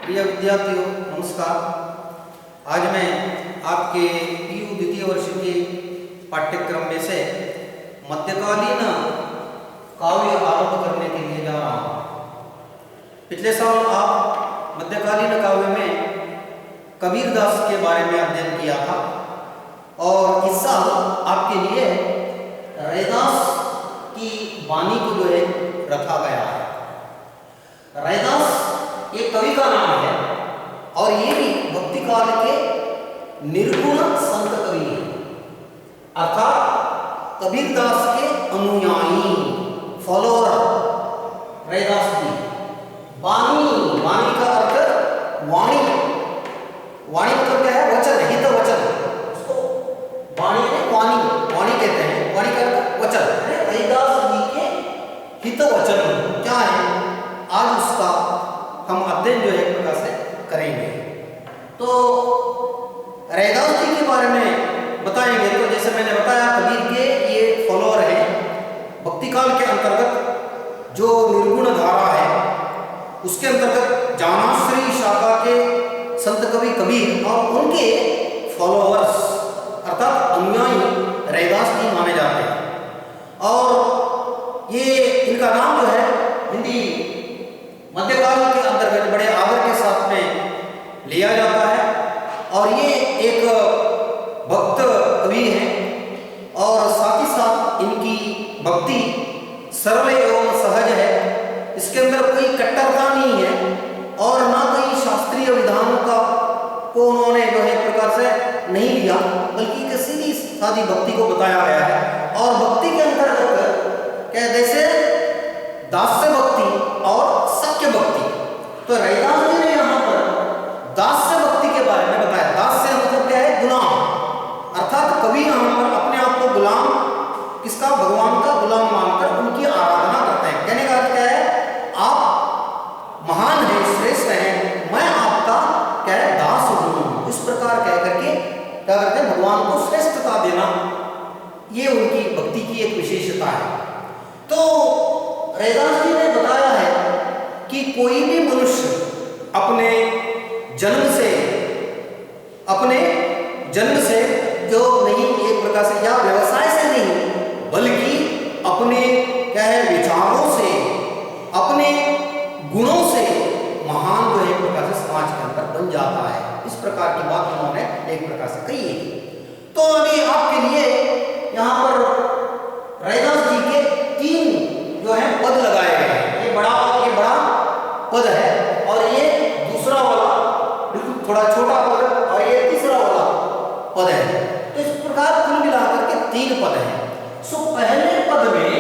प्रिय विद्यार्थियों नमस्कार। आज मैं आपके पीयू द्वितीय वर्ष के पाठ्यक्रम में से मध्यकालीन काव्य आरंभ करने के लिए जा रहा हूँ। पिछले साल आप मध्यकालीन काव्य में कबीरदास के बारे में अध्ययन किया था और इस साल आपके लिए रैदास की वाणी को जो है रखा गया है। रैदास एक कवि का नाम है और ये भी भक्ति काल के निर्गुण संत कवि हैं, अर्थात कबीरदास के अनुयायी फॉलोअर रैदास जी। वाणी, वाणी का अर्थ वाणी, वाणी मतलब क्या है? वचन, हित वचन। उसको वाणी में वाणी वाणी कहते हैं। वाणी का अर्थ वचन। रैदास जी के हित वचन क्या है, आज उसका हम अध्ययन जो है एक प्रकार से करेंगे। तो रैदास जी के बारे में बताएंगे। तो जैसे मैंने बताया कबीर के ये फॉलोअर हैं। भक्ति काल के अंतर्गत जो निर्गुण धारा है उसके अंतर्गत जानाश्री शाखा के संत कवि कबीर और उनके फॉलोअर्स अर्थात अनुयायी रैदास जी माने जाते हैं। और ये इनका नाम जो है हिंदी मध्यकाल के अंतर्गत बड़े आदर के साथ में लिया जाता है और ये एक भक्त कवि हैं और साथ ही साथ इनकी भक्ति सरल एवं सहज है। इसके अंदर कोई कट्टरता नहीं है और ना कोई शास्त्रीय विधानों का को उन्होंने जो है एक प्रकार से नहीं लिया, बल्कि एक सीधी सादी भक्ति को बताया गया है। और भक्ति के अंतर्गत क्या जैसे दास्य भक्ति और सख्य भक्ति, तो रैदास जी ने यहाँ पर दास्य भक्ति के बारे में बताया। दास्य मतलब क्या है? गुलाम, अर्थात कवि यहाँ पर अपने आप को गुलाम किसका? भगवान का गुलाम मानकर उनकी आराधना करते हैं। कहने का अर्थ क्या है? आप महान हैं, श्रेष्ठ हैं, मैं आपका क्या है? दास हूँ। इस प्रकार कह करके क्या करते हैं? भगवान को श्रेष्ठता देना, ये उनकी भक्ति की एक विशेषता है। तो रैदास जी ने बताया है कि कोई भी मनुष्य अपने जन्म से जो नहीं एक प्रकार से या व्यवसाय से नहीं, बल्कि अपने क्या है विचारों से, अपने गुणों से महान जो एक प्रकार से समाज के अंदर बन जाता है। इस प्रकार की बात उन्होंने एक प्रकार से कही है। तो अभी आपके लिए यहाँ पर रैदास जी के 3 जो है पद लगाए गए हैं। ये बड़ा पद है और ये दूसरा वाला बिल्कुल थोड़ा छोटा पद और ये तीसरा वाला पद है। तो इस प्रकार कुल मिलाकर के 3 पद हैं। सो पहले पद में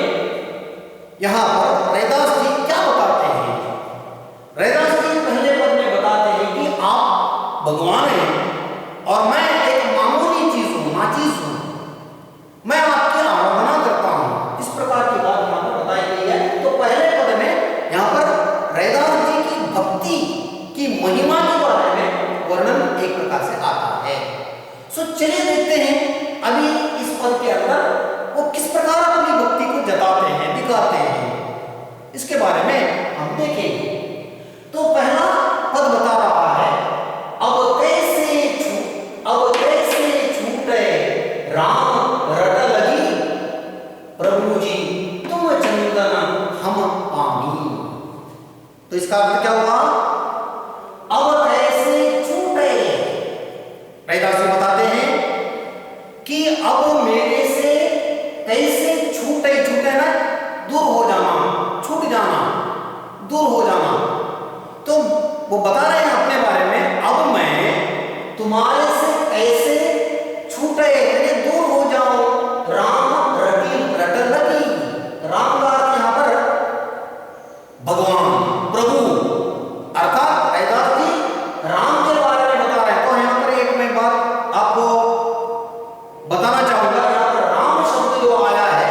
यहाँ पर रैदास जी क्या बताते हैं? रैदास जी पहले पद में बताते हैं कि आप भगवान हैं और मैं एक मामूली चीज हूँ, नाचीज हूँ, मैं आपकी आराधना करता हूँ। इस प्रकार की बात यहाँ पर बताई गई है। तो पहले पद में यहाँ पर रैदास जी की भक्ति की महिमा के बारे में वर्णन एक प्रकार से आता है। सो चलिए देखते हैं अभी इस पद के अंदर वो किस प्रकार अपनी भक्ति को जताते हैं, दिखाते हैं, इसके बारे में हम देखेंगे। तो पहला पद बता रहा है, अब कैसे छूटे राम रट लगी, प्रभु जी तुम चंदन हम पानी। तो इसका अर्थ क्या हुआ? अब कैसे छूटे, रैदास जी बताते हैं कि अब मेरे से कैसे छूटे ना, दूर हो जाना, छूट जाना, दूर हो जाना। तो वो बता रहे हैं अपने बारे में, अब मैं तुम्हारे से कैसे छूटे यानी दूर हो जाऊं। राम रट लगी, राम का अर्थ यहाँ पर भगवान, प्रभु, अर्थात रैदास जी राम के बारे में बता रहे हैं। तो यहाँ पर एक मैं बात आपको बताना चाहूंगा। यहाँ पर राम शब्द जो आया है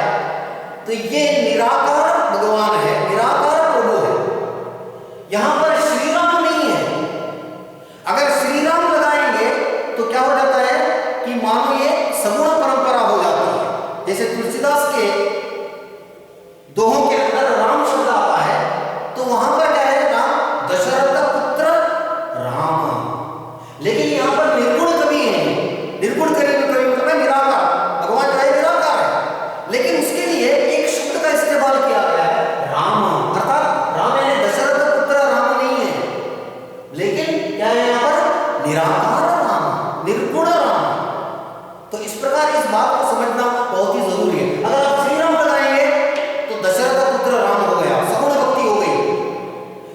तो ये निराकार भगवान है, निराकार प्रभु है। यहाँ पर श्री राम नहीं है। अगर श्री राम लगाएंगे तो क्या हो जाता है कि मानो ये निराकार राम, निर्गुण राम। तो इस प्रकार इस बात को समझना बहुत ही जरूरी है। अगर आप श्री राम लगाएंगे तो दशरथ का पुत्र राम हो गया, सगुण भक्ति हो गई।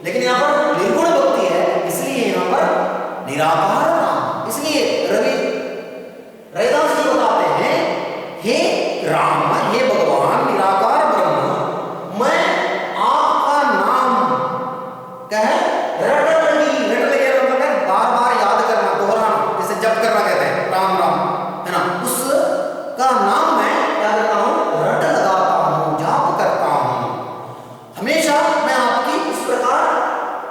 लेकिन यहाँ पर निर्गुण भक्ति है, इसलिए यहाँ पर निराकार राम। इसलिए रविदास जी बताते हैं, हे राम, हे भगवान निराकार ब्रह्म, मैं आपका नाम कह रट लगे मतलब बार बार याद करना, दोहराना, जैसे जप करना कहते हैं, राम राम, है ना, उसका नाम मैं क्या करता हूँ, रट लगाता हूँ, जाप करता हूँ। हमेशा मैं आपकी इस प्रकार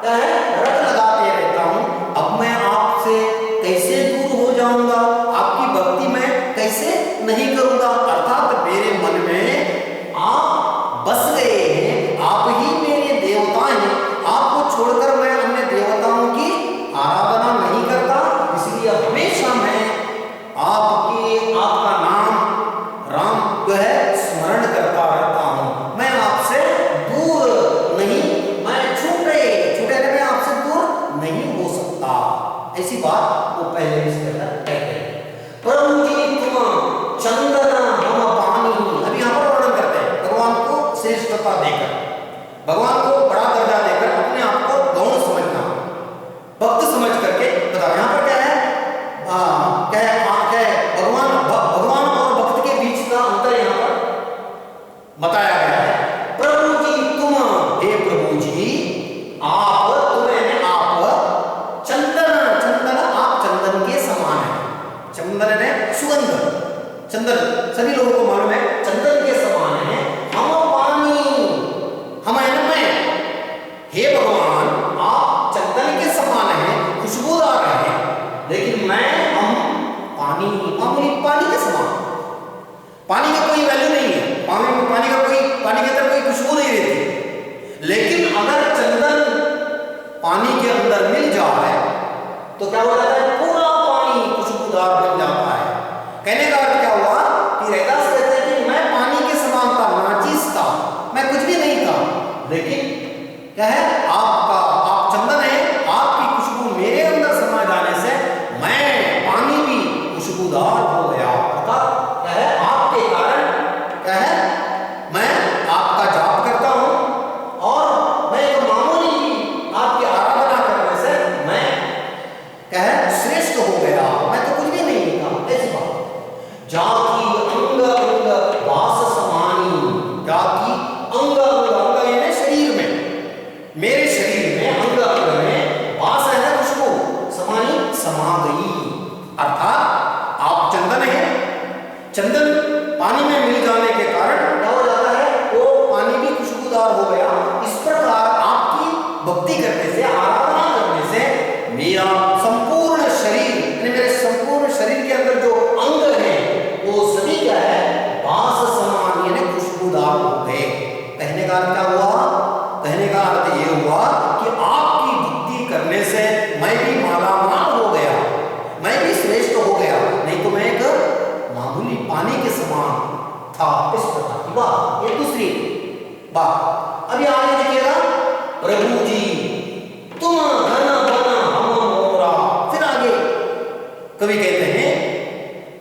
क्या है, रट लगाते रहता हूँ। अब मैं आपसे कैसे दूर हो जाऊंगा, आपकी भक्ति में कैसे नहीं करूंगा। अर्थात मेरे मन में आप बस गए हैं, आप ही मेरे देवता हैं, आपको छोड़कर मैं अन्य देवताओं की आराधना नहीं करता। इसलिए हमेशा मैं आपका नाम राम जो है स्मरण करता रहता हूं। मैं आपसे दूर नहीं, मैं छूटे मैं आपसे दूर नहीं हो सकता। ऐसी बात वो पहले इसके अंदर कहते हैं। प्रभु जी तुम चंदन हम पानी, अभी यहां पर वर्णन करते हैं भगवान को श्रेष्ठता देकर, भगवान को बड़ा दर्जा देकर अपने आप को गौण समझना, भक्त समझ करके बताओ। यहां पर क्या है, क्या है भगवान और भक्त के बीच का अंतर यहां पर बताया गया है। प्रभु जी तुम, हे प्रभु जी आप, तुम्हें आप चंदन, आप चंदन के समान है। चंदन है सुगंध, चंदन सभी लोगों को मालूम है, चंदन के समान है। हम पानी, हम है ना मैं, हे भगवान आप चंदन के समान है, खुशबूदार है, लेकिन मैं हम पानी के समान। पानी का कोई वैल्यू नहीं है, पानी के अंदर कोई खुशबू नहीं रहती। लेकिन अगर चंदन पानी के अंदर मिल जाए तो क्या हो जाता है, पूरा पानी खुशबूदार बन जाता है। कहने का अर्थ क्या हुआ कि रविदास कहते हैं कि मैं पानी के समान था, नाचीज था, मैं कुछ भी नहीं था, लेकिन क्या है, आप चंदन है, आपकी खुशबू मेरे अंदर समा जाने से मैं पानी भी खुशबूदार हो गया। अर्थात क्या है, आपके कारण क्या है, मैं आपका जाप करता हूं और मैं एक मामूली आपकी आराधना करने से मैं क्या है, श्रेष्ठ हो गया, मैं तो कुछ भी नहीं था। ऐसी बात। जाकी अंग अंग वास समानी, जाकी अंग अंग यानी शरीर में, मेरे शरीर में अंग अंग में वास है ना, खुशबू समानी समा गई। अर्थात आप चंदन है, चंदन पानी में मिल जाने के कारण क्या हो जाता है, वो पानी भी खुशबूदार हो गया। इस प्रकार आपकी भक्ति करने से, आराधना करने से मेरा संपूर्ण शरीर, मेरे संपूर्ण शरीर के अंदर जो अंग है वो सभी क्या है, वास समान यानी खुशबूदार हो गए। कहने का अर्थ क्या हुआ, कहने का अर्थ ये हुआ कि आपकी भक्ति करने से मैं भी मालामाल हो गया, मैं भी श्रेष्ठ हो गया, नहीं तो मैं एक मामूली पानी के समान था। इस प्रकार की बात, ये दूसरी बात। अभी आगे देखिएगा, प्रभु जी तुम घन बन हम मोरा। फिर आगे कवि कहते हैं,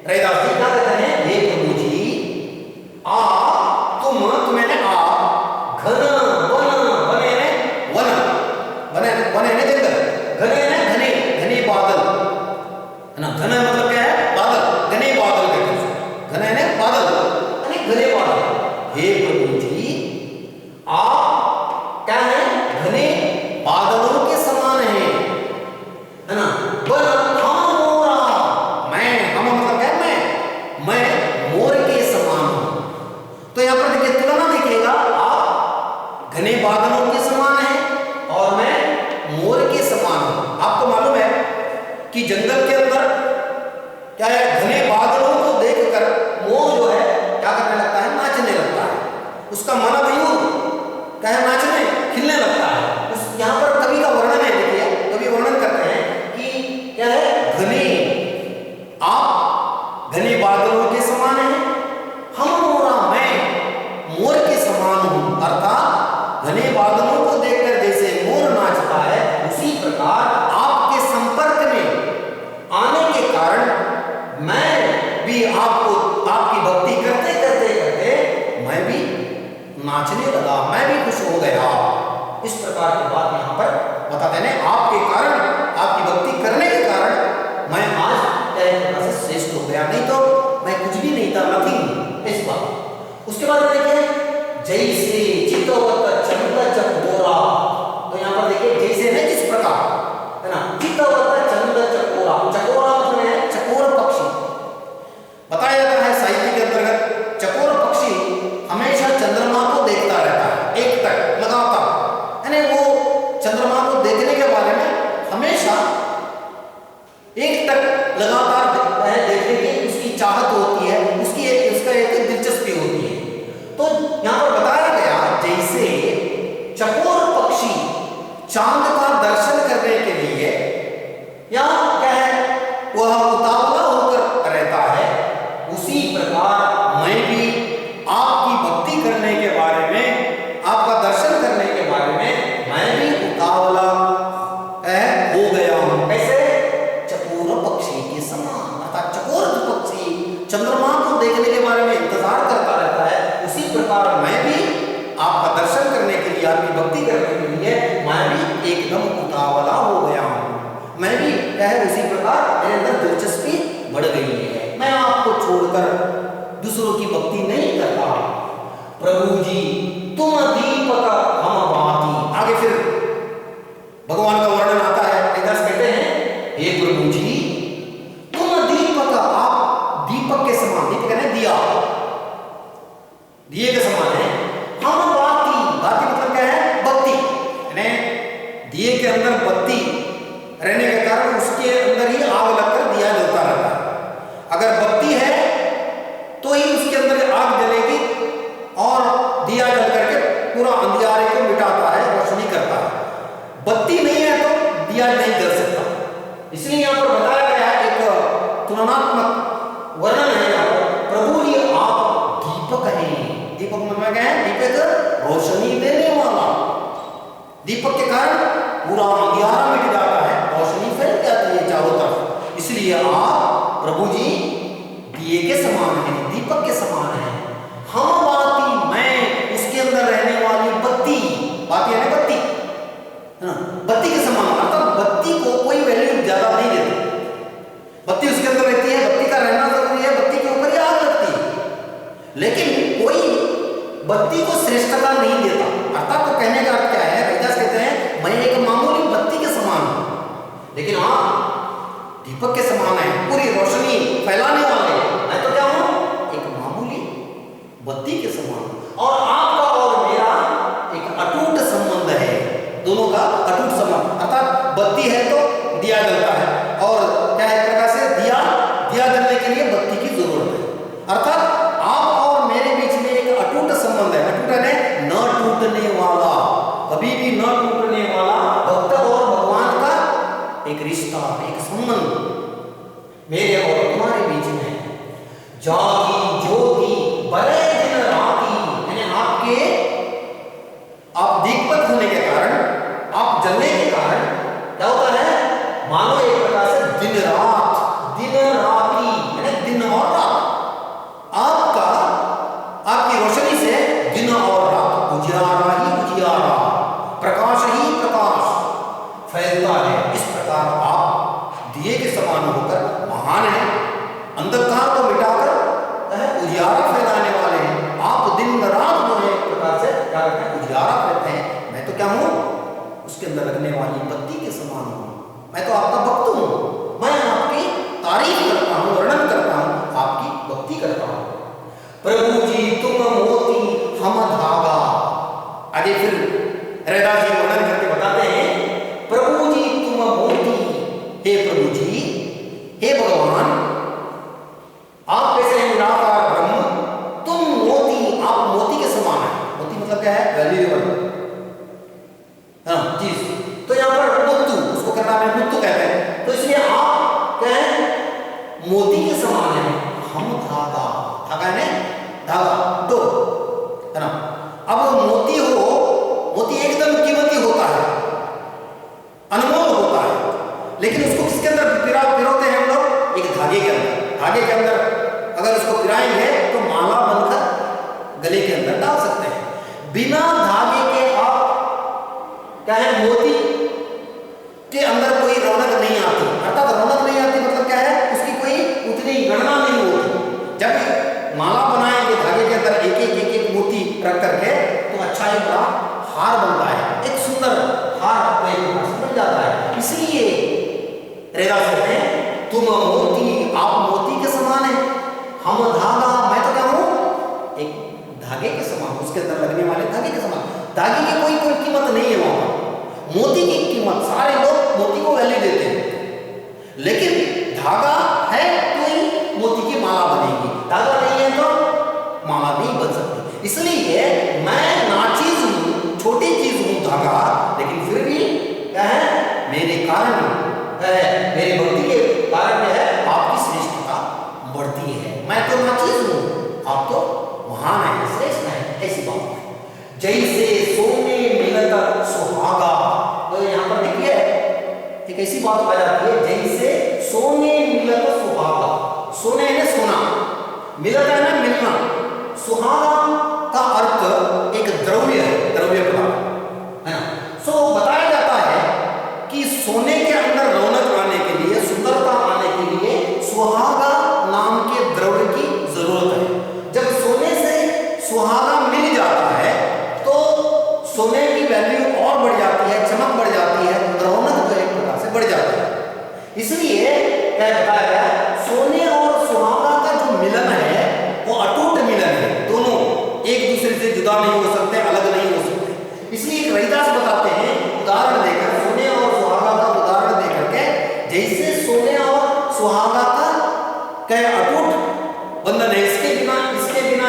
रविदास जी क्या कहते हैं, हे प्रभु जी आप, तुम्हें आप, घन बने जंगल, घने बादल, है ना, घना मतलब क्या है, बादल, घने बादल कहते हैं, घने ने बादल, घने बादल। हे प्रभु जी आप क्या है, घने बादलों के समान है ना। बर हम मोरा, हम मतलब क्या है, मैं मोर के समान हूं। तो यहां पर देखिए तुलना देखिएगा, आप घने बादलों के समान है और मैं मोर के समान हूं। आपको मालूम है कि जंगल के अंदर क्या है, घने बादलों को देखकर मोर जो है क्या करने लगता है, नाचने लगता है, उसका मनोमयूर क्या है, नाचने खिलने लगता है। उस यहाँ पर कवि का वर्णन है, देखिए कवि वर्णन करते हैं कि क्या है, घने, आप घने बादलों के समान है, हम मोरा, मैं मोर के समान हूं। अर्थात घने बादलों को देखकर जैसे मोर नाचता है, उसी प्रकार आपके संपर्क में लगातार देखने की उसकी चाहत होती है, उसका एक दिलचस्पी होती है। तो यहां पर बताया गया जैसे चकोर पक्षी चांद का दर्शन करने के लिए या क्या है वह उतावला होकर रहता है, उसी प्रकार मैं भी आपकी भक्ति करने के बारे में, आपका दर्शन करने के बारे में मैं भी उतावला हो गया हूं। कैसे? चकोर पक्षी के समान। अर्थात चकोर पक्षी चंद्रमा को देखने के बारे में इंतजार करता रहता है, उसी प्रकार मैं भी आपका दर्शन करने के लिए, आपकी भक्ति करने के लिए मैं भी एकदम उतावला हो गया हूं। मैं भी क्या है उसी प्रकार मेरे अंदर दिलचस्पी बढ़ गई है, मैं आपको छोड़कर दूसरों की भक्ति नहीं करता। प्रभु जी तुम दीपक हम बाती। आगे फिर भगवान का वर्णन आता है, इधर कहते हैं हे प्रभु जी तुम दीपक, आप दीपक के समान, दीपक है दिया, दिए के समान है। हम बाती, बाती मतलब क्या है? बत्ती। दिए के अंदर बत्ती रहने के कारण उसके अंदर ही आग लगकर दिया जलता रहता है। अगर बत्ती है तो ही उसके अंदर आग जलेगी और दिया जल करके पूरा अंधियारे को मिटाता है, रोशनी करता है। बत्ती नहीं है तो दिया नहीं जल सकता। इसलिए यहां पर बताया गया है, एक तुलनात्मक वर्णन है यहाँ पर। प्रभु जी आप दीपक हैं। दीपक मतलब क्या है? दीपक रोशनी देने वाला। दीपक के कारण पूरा अंधियारा मिट जाता है, रोशनी फैल जाती है चारों तरफ। इसलिए आप प्रभु जी दिए के समान है, दीपक के समान है। हम बाती, मैं उसके अंदर रहने वाली बत्ती, बाती है ना बत्ती, है ना, बत्ती के समान। मतलब बत्ती को कोई वैल्यू ज्यादा नहीं देती, बत्ती उसके अंदर रहती है, बत्ती का रहना जरूरी है, बत्ती के ऊपर ही आग लगती है, लेकिन कोई बत्ती को श्रेष्ठता नहीं देता। अर्थात तो कहने का अर्थ क्या है? रविदास कहते हैं मैं एक मामूली बत्ती के समान हूं, लेकिन आप दीपक के समान है, पूरी रोशनी फैलाने वाले। मैं तो क्या हूं? एक मामूली बत्ती के समान। और आपका और मेरा एक अटूट संबंध है, दोनों का अटूट संबंध। अर्थात बत्ती है तो दिया जलता है, और क्या है प्रकार से दिया जलने के लिए बत्ती की जरूरत है। अर्थात आप और मेरे बीच में एक अटूट संबंध है। अटूट है न टूटने वाला, कभी भी न टूटने वाला भक्त और भगवान का एक रिश्ता, एक संबंध मेरे और तुम्हारे बीच में है। जागी ज्योति बड़े दिन राती, यानी आप दीपक होने के कारण, आप जलने के कारण क्या होता है? मानो एक प्रकार से दिन राती, यानी दिन और रात। आपकी रोशनी से दिन और रात उजियारा ही उजियारा, प्रकाश ही प्रकाश फैलता है। इस प्रकार आप दिए के समान होकर महान है, अंधकार को मिटाकर उजियारा फैलाने वाले हैं। आप दिन रात जो है एक प्रकार से क्या करते हैं? उजियारा फैलाते हैं। मैं तो क्या हूं? उसके अंदर लगने वाली बत्ती के समान हूं। मैं तो आपका भक्त हूं, मैं आपकी तारीफ करता हूं, वर्णन करता हूं, आपकी भक्ति करता हूं। प्रभु जी तुम मोती हम धागा। आगे फिर रैदास जी वर्णन करके बताते हैं, प्रभु जी तुम मोती, हे प्रभु जी, हे भगवान, आप कैसे हैं? निराकार ब्रह्म, तुम मोती, आप मोती के समान है। मोती मतलब क्या है? वैल्यूएबल, हाँ चीज। तो यहाँ पर मुत्तु, उसको करना में मुत्तु कहते हैं। तो इसलिए आप क्या है? मोती के समान है। हम धागा, धागा है धागा दो, है ना। अब मोती हो, मोती एकदम कीमती होता है, अनमोल होता है, लेकिन उसको किसके अंदर पिरोते हैं हम लोग? एक धागे के अंदर। धागे के अंदर अगर उसको पिराएंगे तो माला बनकर गले के अंदर डाल सकते हैं। बिना धागे के आप क्या है? मोती के अंदर कोई रौनक नहीं आती। अर्थात रौनक नहीं आती मतलब क्या है? उसकी कोई उतनी गणना नहीं होती। जब माला बनाएंगे धागे के अंदर एक एक मोती रख करके, तो अच्छा एक बड़ा हार बनता है, एक सुंदर हार बन जाता है। इसलिए रैदास कहते हैं तुम मोती, आप मोती के समान है, हम धागा, मैं तो क्या हूं? एक धागे के समान, उसके अंदर लगने वाले धागे के समान। धागे की कोई कीमत नहीं है वहां पर। मोती की कीमत, सारे लोग मोती को वैल्यू देते हैं, लेकिन धागा मेरे कारण मेरे भक्ति के कारण जो है आपकी श्रेष्ठता बढ़ती है। मैं तो नाचीज हूँ, आप तो महान है, श्रेष्ठ है, ऐसी बात है। जैसे सोने मिलत सुहागा, तो यहाँ पर देखिए एक ऐसी बात आ जाती है, जैसे सोने मिलत सुहागा। सोने है ना सोना, मिलत है ना मिलना, सुहागा का अर्थ एक द्रव्य है, द्रव्य पदार्थ है ना। सो बताया जाता है कि सोने के अंदर रौनक आने के लिए, सुंदरता आने के लिए सुहागा नाम के द्रव्य की जरूरत है। जब सोने से सुहागा मिल जाता है तो सोने की वैल्यू और बढ़ जाती है, चमक बढ़ जाती है, रौनक तो एक प्रकार से बढ़ जाती है। इसलिए क्या बताया गया, सोने और सुहागा का जो मिलन है वो अटूट मिलन है, दोनों एक दूसरे से जुदा नहीं हो सकते, अलग नहीं हो सकते। इसलिए एक रविदास बताते हैं उदाहरण देकर, सोने और सुहागा का उदाहरण देकर के, जैसे सोने और सुहागा का क्या अटूट बंधन है, इसके बिना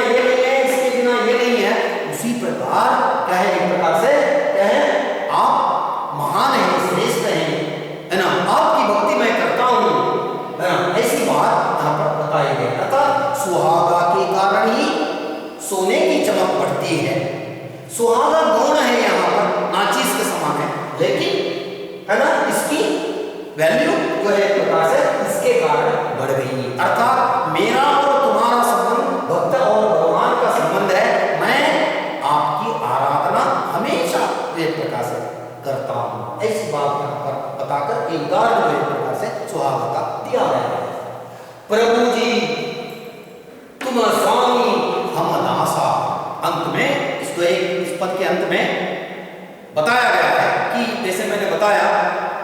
ये नहीं है, इसके बिना ये नहीं है, उसी प्रकार क्या है, एक प्रकार से क्या है, आप महान हैं, श्रेष्ठ हैं, है ना, आपकी भक्ति मैं करता हूं, है ना, ऐसी बात यहाँ पर बताई गई। अर्थात सुहागा के कारण ही सोने की चमक बढ़ती है। सुहागा गौण है यहाँ पर, नाचीज के समान है, लेकिन है ना इसकी वैल्यू जो है एक प्रकार से इसके कारण बढ़ गई। अर्थात मेरा और तुम्हारा संबंध भक्त और भगवान का संबंध है, मैं आपकी आराधना हमेशा एक प्रकार से करता हूं। ऐसी बात यहाँ पर बताकर एक उदाहरण एक प्रकार से सुहागा का दिया गया है। प्रभु जी तुम स्वामी हम दासा, अंत में इसको इस पद के अंत में बताया गया है कि जैसे मैंने बताया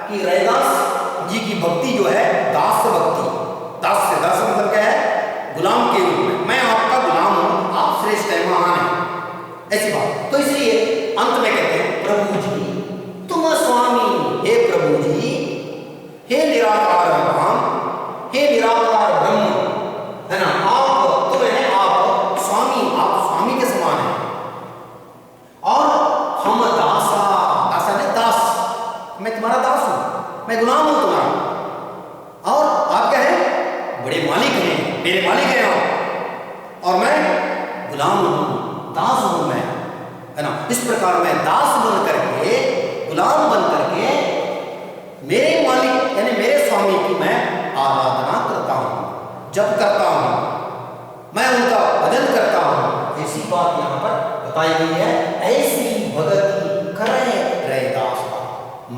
कि रैदास जी की भक्ति जो है दास भक्ति, दास से दास मतलब क्या है, गुलाम के रूप में, मैं आपका गुलाम हूं, आप श्रेष्ठ है, महान है, ऐसी बात। तो इसलिए अंत में कहते हैं प्रभु जी तुम स्वामी, हे प्रभु जी, हे निराकार राम, हे निराकार ब्रह्म, है ना, आप तुम है, आप स्वामी, आप स्वामी के समान है, और हम दासा, दासा ने दास, मैं तुम्हारा दास हूं, मैं गुलाम हूं तुम्हारा, और आप क्या है, बड़े मालिक हैं, मेरे मालिक हैं आप, और मैं गुलाम हूं, दास हूं मैं, है ना। इस प्रकार मैं दास बन करके, गुलाम बन करके मेरे मालिक यानी मेरे स्वामी की मैं आराधना करता हूं, जप करता हूं, मैं उनका भजन करता हूं। ऐसी बात यहां पर बताई गई है। ऐसी भगति करे रैदास,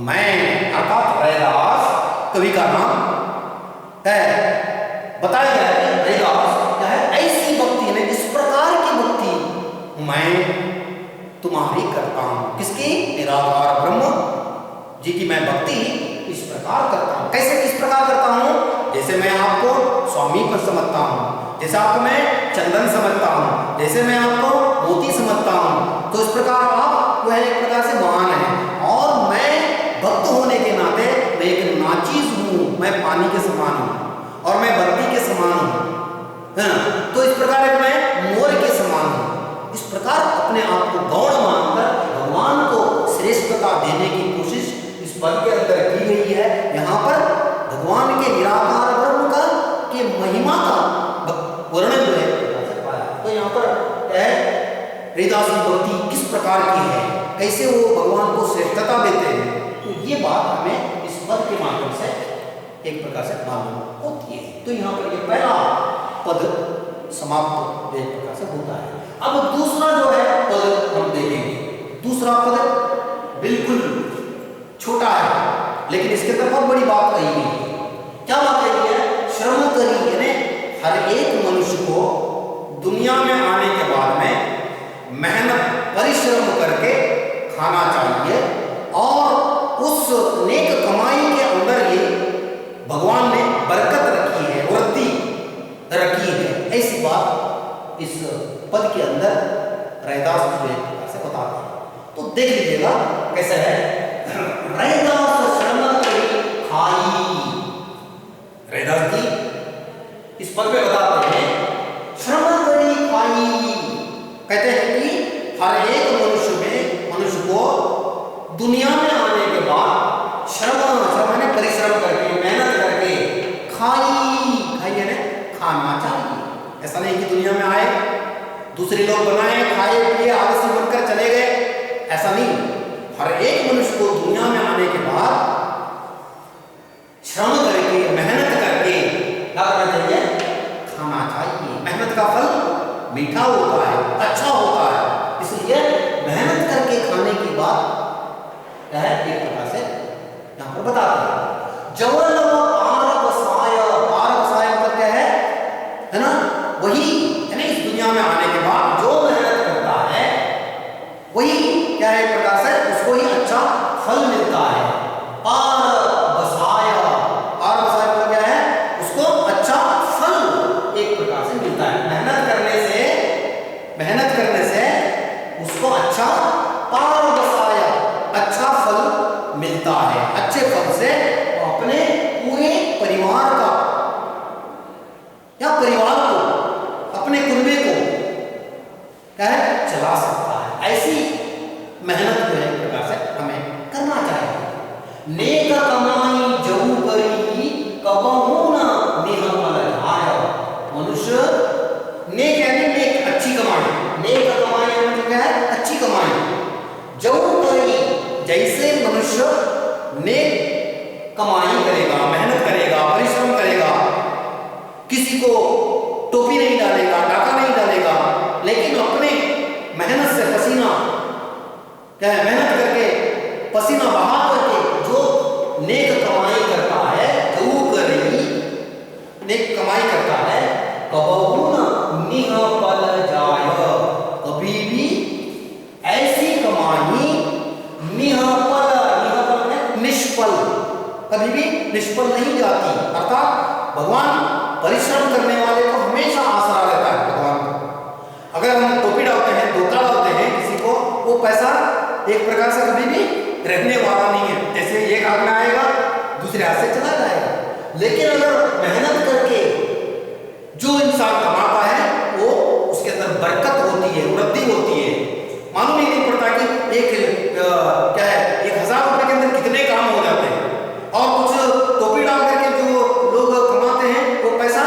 मैं अर्थात रैदास कवि का नाम है, बताया गया है रैदास क्या है, ऐसी भक्ति में, इस प्रकार की भक्ति मैं तुम्हारी करता हूं। किसकी, निराकार ब्रह्म जी की मैं भक्ति इस प्रकार करता हूं। कैसे किस प्रकार करता हूं, जैसे मैं आपको स्वामी पर समझता हूं, जैसे आपको मैं चंदन समझता हूं, जैसे मैं आपको मोती समझता हूं, तो इस प्रकार आप जो है एक प्रकार से महान है, और मैं भक्त होने के नाते मैं एक नाचीज हूं, मैं पानी के समान हूं, और मैं बत्ती के समान हूं, है ना, तो इस प्रकार मैं मोर के समान हूं। इस प्रकार अपने आप को गौण मानकर भगवान को श्रेष्ठता देने की कोशिश इस पद के अंदर की गई है। यहाँ पर भगवान के निराकार ब्रह्म का के महिमा का वर्णन जो है पाया। तो यहाँ पर रैदास की भक्ति किस प्रकार की है, कैसे वो भगवान को श्रेष्ठता देते हैं, तो ये बात हमें इस पद के माध्यम से एक प्रकार से मालूम होती है। तो यहाँ पर ये पहला पद समाप्त एक प्रकार से होता है। अब दूसरा जो है पद हम देखेंगे। दूसरा पद बिल्कुल छोटा है, लेकिन इसके अंदर बहुत बड़ी बात कही गई है। क्या बात कही है, श्रम करी, यानी हर एक मनुष्य को दुनिया में आने के बाद में मेहनत परिश्रम करके खाना चाहिए, और उस नेक कमाई के अंदर ही भगवान ने बरकत रखी है, वृद्धि रखी है। ऐसी बात इस पद के अंदर रैदास जी से बताते हैं। तो देख लीजिएगा कैसे है, रैदास श्रम करी खाई। रैदास जी इस पद में बताते हैं श्रम करी खाई, कहते हैं कि हर एक मनुष्य को दुनिया में आने के बाद श्रम श्रम यानी परिश्रम करके, मेहनत करके, खाई यानी खाना चाहिए। ऐसा नहीं कि दुनिया में आए, दूसरे लोग बनाए, खाए पिए, आलसी बनकर चले गए, ऐसा नहीं। हर एक मनुष्य को दुनिया में आने के बाद श्रम करके, मेहनत करके क्या करना चाहिए? खाना चाहिए। मेहनत का फल मीठा होता है, अच्छा होता है, इसलिए मेहनत करके खाने की बात क्या है, एक प्रकार से यहां पर बताते हैं। जवन पारवसाय, पारवसाय मतलब क्या है ना? वही यानी इस दुनिया में आने के बाद जो मेहनत करता है वही क्या है, एक प्रकार से उसको ही अच्छा फल मिलता है। पारवसाय, पारवसाय मतलब क्या है? उसको अच्छा फल एक प्रकार से मिलता है। मेहनत करने से उसको अच्छा पारवसाय, अच्छा फल मिलता है। अच्छे फल से वो अपने पूरे परिवार का या परिवार को, अपने कुनबे को क्या है, चला सकता है। ऐसी मेहनत जो है एक प्रकार से हमें करना चाहिए। नेक कमाई जहु करी कबहू न निहमल जाय। मनुष्य नेक यानी नेक, अच्छी कमाई, नेक कमाई मतलब क्या है? अच्छी कमाई। जहु करी, जैसे मनुष्य नेक कमाई करेगा, मेहनत करेगा, परिश्रम करेगा, किसी को टोपी नहीं डालेगा, डाका नहीं डालेगा, लेकिन अपने मेहनत से पसीना क्या है, मेहनत करके पसीना बहा करके जो नेक कमाई करता है, जो करी नेक कमाई करता है, कबहू न निहफल जाय। कभी भी ऐसी कमाई निहफल, निहफल है निष्फल, कभी भी निष्फल नहीं जाती। अर्थात भगवान परिश्रम करने वाले को हमेशा आसरा रहता है। भगवान को अगर हम टोपी डालते हैं, धोखा डालते हैं किसी को, वो पैसा एक प्रकार से कभी भी रहने वाला नहीं है। जैसे एक हाथ में आएगा, दूसरे हाथ से चला जाएगा। लेकिन अगर मेहनत करके जो इंसान कमाता है, वो उसके अंदर बरकत होती है, वृद्धि होती है। मालूम ही नहीं पड़ता कि एक क्या है, 1000 रुपए के अंदर कितने काम हो जाते हैं। और कुछ टोपी डाल करके जो लोग कमाते हैं, वो पैसा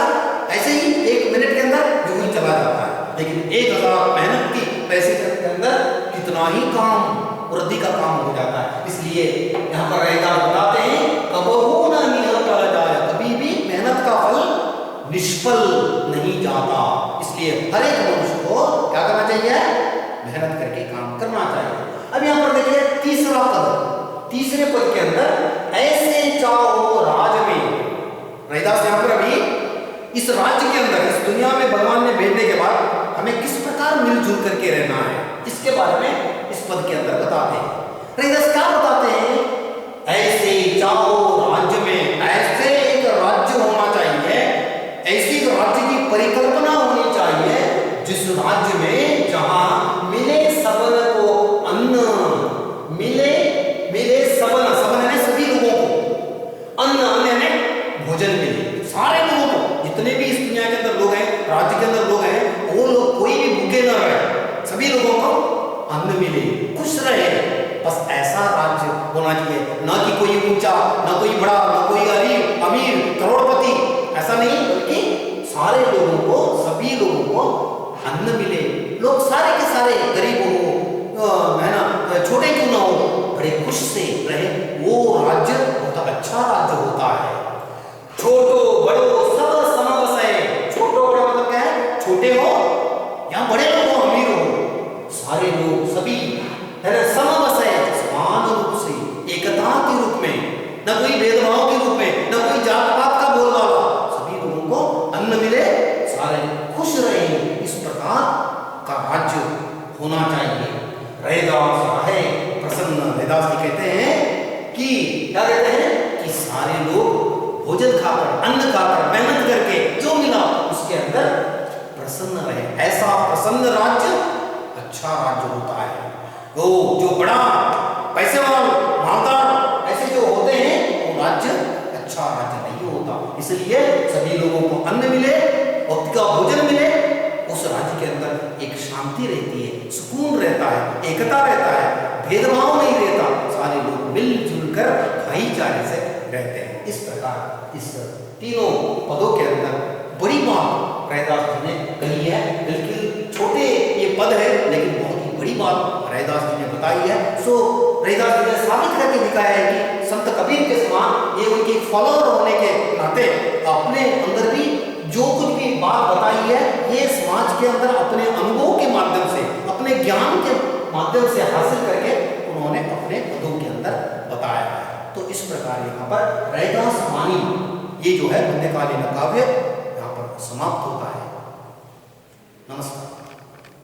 ऐसे ही 1 मिनट के अंदर यूं ही चला जाता है। लेकिन 1000 मेहनत की पैसे के अंदर कितना ही काम, वृद्धि का काम हो जाता है। इसलिए यहाँ पर रहेगा बताते हैं, कबहू न निहफल जाय, कभी भी मेहनत का फल निष्फल नहीं जाता। इसलिए हर एक मनुष्य को क्या करना चाहिए? मेहनत करके काम करना चाहिए। अब यहाँ पर देखिए तीसरा पद, तीसरे पद के अंदर ऐसे चाहो राज में, रैदास यहाँ पर अभी इस राज्य के अंदर, इस दुनिया में भगवान ने भेजने के बाद हमें किस प्रकार मिलजुल करके रहना है, इसके बारे में इस पद के अंदर बताते हैं। रैदास क्या बताते हैं? ऐसे चाहो राज्य में, ऐसे एक राज्य होना चाहिए, ऐसी एक राज्य की परिकल्पना होनी चाहिए जिस राज्य में जहां मिले सबन को अन्न, मिले सबन, सबन यानी सभी लोगों को, अन्न यानी भोजन मिले सारे लोगों को। जितने भी इस दुनिया के अंदर लोग हैं, राज्य के अंदर लोग हैं, वो लोग कोई भी भूखे न रहे, सभी लोगों को अन्न मिले, खुश रहे। बस ऐसा राज्य होना चाहिए। ना कि कोई ऊंचा, ना कोई बड़ा, ना कोई गरीब, अमीर, करोड़पति, ऐसा नहीं, बल्कि सारे लोगों को, सभी लोगों को अन्न मिले। लोग सारे के सारे गरीब हो, है ना, छोटे क्यों ना हो, बड़े खुश से रहे, वो राज्य बहुत अच्छा राज्य होता है। छोटो बड़ो सब समवसय, छोटो बड़ा मतलब क्या है? छोटे हो या बड़े लोग हो, अमीर हो, सारे लोग सभी है ना, समवसय, समान रूप से, एकता के रूप में, न कोई भेदभाव के रूप में, न कोई जात पात का बोलबाला, सभी लोगों को अन्न मिले, सारे खुश रहे। इस प्रकार का राज्य होना चाहिए। रैदास है प्रसन्न, रैदास जी कहते हैं कि क्या कहते हैं कि सारे लोग भोजन खाकर, अन्न खाकर, मेहनत करके जो मिला उसके अंदर प्रसन्न रहे। ऐसा प्रसन्न राज्य अच्छा राज्य होता है। वो जो बड़ा पैसे वाला, मालदार ऐसे जो होते हैं, वो राज्य अच्छा राज्य नहीं होता। इसलिए सभी लोगों को अन्न मिले, वक्त का भोजन मिले, उस राज्य के अंदर एक शांति रहती है, सुकून रहता है, एकता रहता है, भेदभाव नहीं रहता, सारे लोग मिलजुल कर भाईचारे से रहते हैं। इस प्रकार इस तीनों पदों के अंदर बड़ी बात रैदास जी ने कही है। बिल्कुल छोटे ये पद है लेकिन बहुत ही बड़ी बात रैदास जी ने बताई है। सो रैदास जी ने साबित करके दिखाया है कि संत कबीर के समान ये उनके फॉलोअर होने के नाते अपने अंदर भी जो कुछ भी बात बताई है ये समाज के अंदर अपने अनुभव के माध्यम से, अपने ज्ञान के माध्यम से हासिल करके उन्होंने अपने पदों के अंदर बताया है। तो इस प्रकार यहाँ पर रैदास वाणी ये जो है मध्यकालीन काव्य यहाँ पर समाप्त होता है। नमस्कार।